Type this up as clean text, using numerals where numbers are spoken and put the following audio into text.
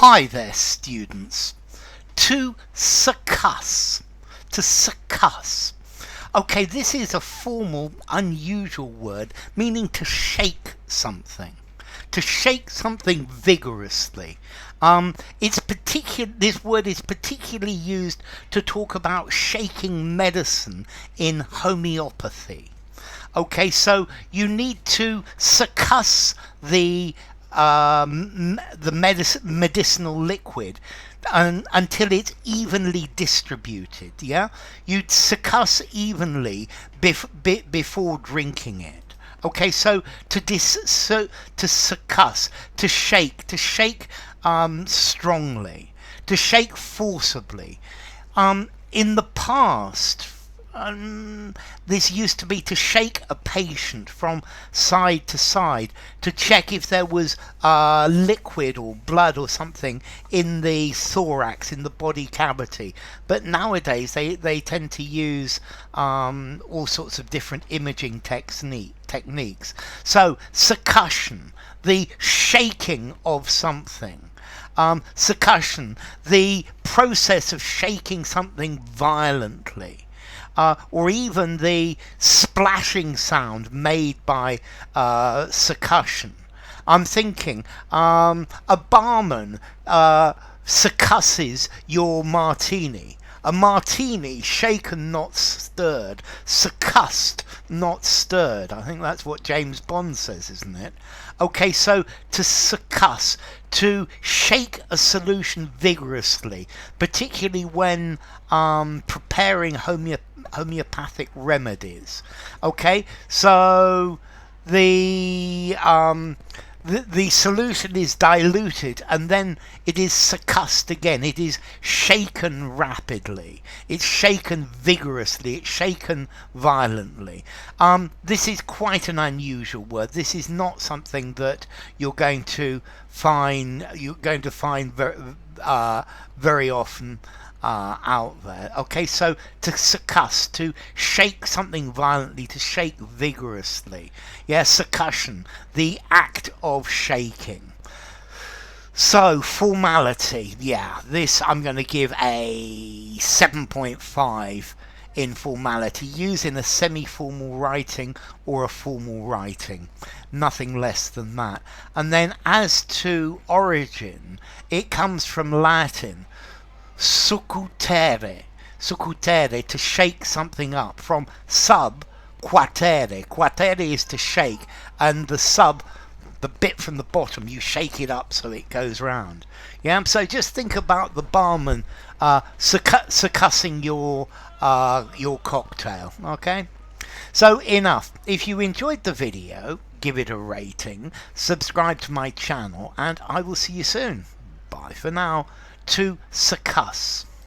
Hi there, students. To succuss. To succuss. Okay, this is a formal, unusual word meaning to shake something. To shake something vigorously. This word is particularly used to talk about shaking medicine in homeopathy. Okay, so you need to succuss the medicinal liquid until it's evenly distributed. Yeah, you'd succuss evenly before drinking it. Okay, so to succuss, to shake strongly, to shake forcibly. In the past, this used to be to shake a patient from side to side to check if there was liquid or blood or something in the thorax, in the body cavity. But nowadays they tend to use all sorts of different imaging techniques. So succussion, the shaking of something. Succussion, the process of shaking something violently. Or even the splashing sound made by succussion. I'm thinking a barman succusses your martini. A martini, shaken not stirred, succussed not stirred. I think that's what James Bond says, isn't it? Okay, so to succuss, to shake a solution vigorously, particularly when preparing homeopathic remedies. Okay, so the solution is diluted and then it is succussed again. It is shaken rapidly, it's shaken vigorously, it's shaken violently. This is quite an unusual word. This is not something that you're going to find very often out there. Okay, so to succuss, to shake something violently, to shake vigorously. Yeah, succussion, the act of shaking. So formality, yeah, this I'm going to give a 7.5 in formality, used in a semi-formal writing or a formal writing, nothing less than that. And then as to origin, it comes from Latin succutere, to shake something up, from sub quatere. Quatere is to shake, and the bit from the bottom, you shake it up so it goes round. Yeah, so just think about the barman succussing your cocktail. Okay, so enough. If you enjoyed the video, give it a rating, subscribe to my channel, and I will see you soon. Bye for now. To succuss.